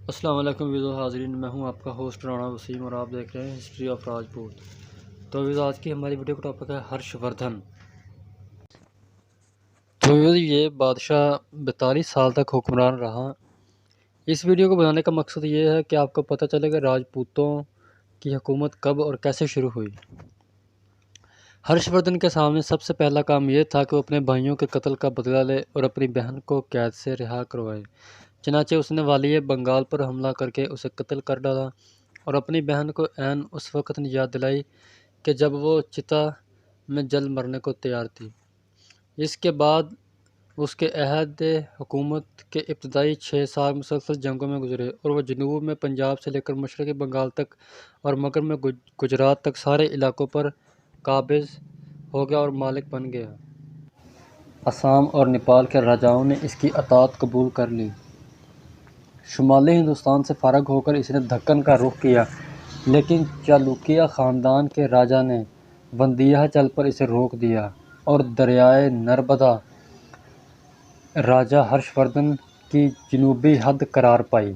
السلام علیکم ویزو حاضرین، میں ہوں آپ کا ہوسٹ رانا وسیم اور آپ دیکھ رہے ہیں ہسٹری آف راجپوت۔ تو ویزو آج کی ہماری ویڈیو کا ٹاپک ہے ہرش وردھن۔ تو ویزو یہ بادشاہ 42 سال تک حکمران رہا۔ اس ویڈیو کو بنانے کا مقصد یہ ہے کہ آپ کو پتہ چلے کہ راجپوتوں کی حکومت کب اور کیسے شروع ہوئی۔ ہرش وردھن کے سامنے سب سے پہلا کام یہ تھا کہ وہ اپنے بھائیوں کے قتل کا بدلہ لے اور اپنی بہن کو قید سے رہا کروائے۔ چنانچہ اس نے والی بنگال پر حملہ کر کے اسے قتل کر ڈالا اور اپنی بہن کو عین اس وقت یاد دلائی کہ جب وہ چتا میں جل مرنے کو تیار تھی۔ اس کے بعد اس کے عہد حکومت کے ابتدائی 6 سال مسلسل جنگوں میں گزرے اور وہ جنوب میں پنجاب سے لے کر مشرقی بنگال تک اور مغرب میں گجرات تک سارے علاقوں پر قابض ہو گیا اور مالک بن گیا۔ آسام اور نیپال کے راجاؤں نے اس کی اطاعت قبول کر لی۔ شمالی ہندوستان سے فارغ ہو کر اس نے دکن کا رخ کیا، لیکن چالوکیہ خاندان کے راجا نے وندھیا چل پر اسے روک دیا اور دریائے نرمدا راجا ہرش وردھن کی جنوبی حد قرار پائی،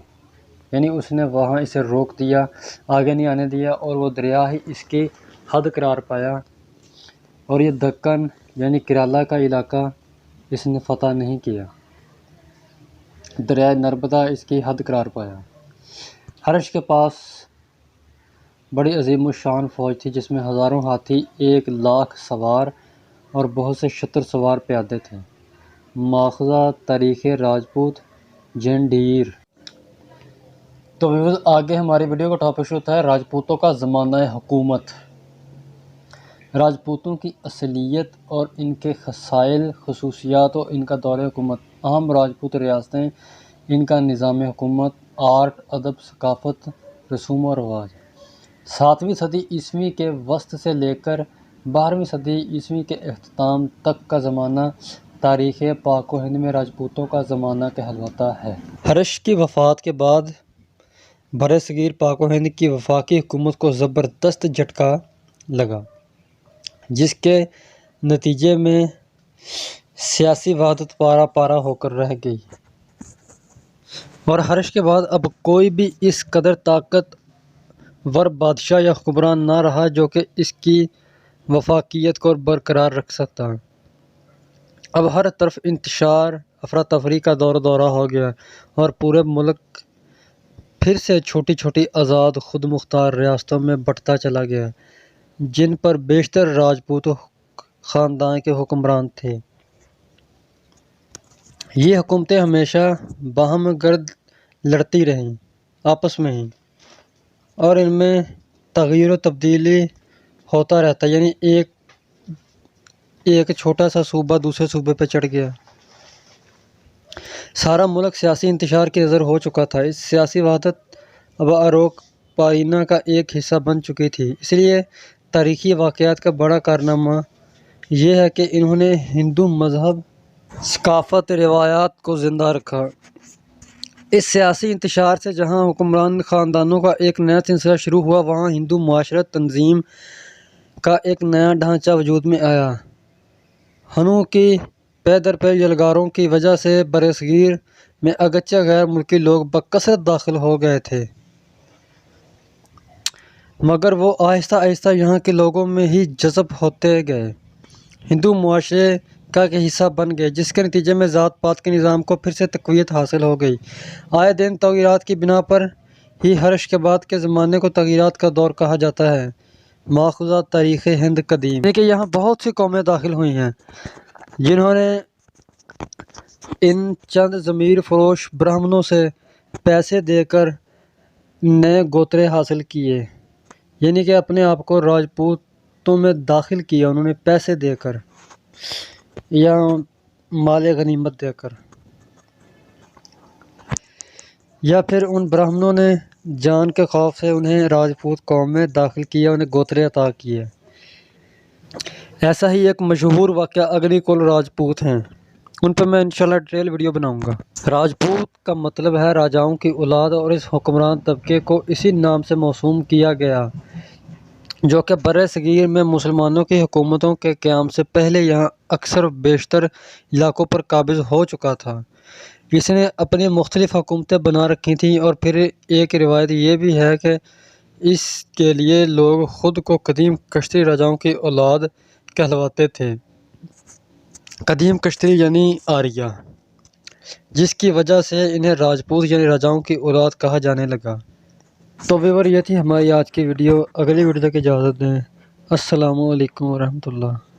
یعنی اس نے وہاں اسے روک دیا، آگے نہیں آنے دیا اور وہ دریا ہی اس کی حد قرار پایا، اور یہ دکن یعنی کیرالہ کا علاقہ اس نے فتح نہیں کیا۔ دریائے نرمدا اس کی حد قرار پایا۔ ہرش کے پاس بڑی عظیم الشان فوج تھی جس میں ہزاروں ہاتھی، 1,00,000 سوار اور بہت سے شتر سوار پیادے تھے۔ ماخذہ: تاریخ راجپوت، جین ڈیر۔ تو آگے ہماری ویڈیو کا ٹاپک شروع ہوتا ہے راجپوتوں کا زمانہ حکومت۔ راجپوتوں کی اصلیت اور ان کے خصائل، خصوصیات اور ان کا دور حکومت۔ اہم راجپوت ریاستیں، ان کا نظام حکومت، آرٹ، ادب، ثقافت، رسوم و رواج۔ 7ویں صدی عیسوی کے وسط سے لے کر 12ویں صدی عیسوی کے اختتام تک کا زمانہ تاریخ پاک و ہند میں راجپوتوں کا زمانہ کہلاتا ہے۔ ہرش کی وفات کے بعد برصغیر پاک و ہند کی وفاقی حکومت کو زبردست جھٹکا لگا، جس کے نتیجے میں سیاسی وحدت پارہ پارہ ہو کر رہ گئی، اور ہرش کے بعد اب کوئی بھی اس قدر طاقت ور بادشاہ یا حکمران نہ رہا جو کہ اس کی وفاقیت کو برقرار رکھ سکتا۔ اب ہر طرف انتشار، افراتفری کا دورہ ہو گیا اور پورے ملک پھر سے چھوٹی چھوٹی آزاد خود مختار ریاستوں میں بٹتا چلا گیا، جن پر بیشتر راجپوت خاندان کے حکمران تھے۔ یہ حکومتیں ہمیشہ باہم گرد لڑتی رہیں، آپس میں ہی، اور ان میں تغیر و تبدیلی ہوتا رہتا، یعنی ایک چھوٹا سا صوبہ دوسرے صوبے پہ چڑھ گیا۔ سارا ملک سیاسی انتشار کی نظر ہو چکا تھا۔ اس سیاسی وحدت اب اروک پائینا کا ایک حصہ بن چکی تھی۔ اس لیے تاریخی واقعات کا بڑا کارنامہ یہ ہے کہ انہوں نے ہندو مذہب، ثقافت، روایات کو زندہ رکھا۔ اس سیاسی انتشار سے جہاں حکمران خاندانوں کا ایک نیا سلسلہ شروع ہوا، وہاں ہندو معاشرت تنظیم کا ایک نیا ڈھانچہ وجود میں آیا۔ ہنوں کی پے در پے یلغاروں کی وجہ سے برصغیر میں اگرچہ غیر ملکی لوگ بکثرت داخل ہو گئے تھے، مگر وہ آہستہ آہستہ یہاں کے لوگوں میں ہی جذب ہوتے گئے، ہندو معاشرے کا ایک حصہ بن گئے، جس کے نتیجے میں ذات پات کے نظام کو پھر سے تقویت حاصل ہو گئی۔ آئے دن تغیرات کی بنا پر ہی ہرش کے بعد کے زمانے کو تغیرات کا دور کہا جاتا ہے۔ ماخذہ: تاریخ ہند قدیم۔ کہ یہاں بہت سی قومیں داخل ہوئی ہیں جنہوں نے ان چند ضمیر فروش برہمنوں سے پیسے دے کر نئے گوترے حاصل کیے، یعنی کہ اپنے آپ کو راجپوتوں میں داخل کیا انہوں نے پیسے دے کر یا مال غنیمت دے کر، یا پھر ان برہمنوں نے جان کے خوف سے انہیں راجپوت قوم میں داخل کیا، انہیں گوترے عطا کیے۔ ایسا ہی ایک مشہور واقعہ اگنی کول راجپوت ہیں، ان پہ میں انشاءاللہ ڈیٹیل ویڈیو بناؤں گا۔ راجپوت کا مطلب ہے راجاؤں کی اولاد، اور اس حکمران طبقے کو اسی نام سے موسوم کیا گیا جو کہ برصغیر میں مسلمانوں کی حکومتوں کے قیام سے پہلے یہاں اکثر و بیشتر علاقوں پر قابض ہو چکا تھا۔ اس نے اپنی مختلف حکومتیں بنا رکھی تھیں، اور پھر ایک روایت یہ بھی ہے کہ اس کے لیے لوگ خود کو قدیم کشتی راجاؤں کی اولاد کہلواتے تھے۔ قدیم کشتی یعنی آریہ، جس کی وجہ سے انہیں راجپوت یعنی راجاؤں کی اولاد کہا جانے لگا۔ تو ویور، یہ تھی ہماری آج کی ویڈیو۔ اگلی ویڈیو تک اجازت دیں۔ السلام علیکم ورحمۃ اللہ۔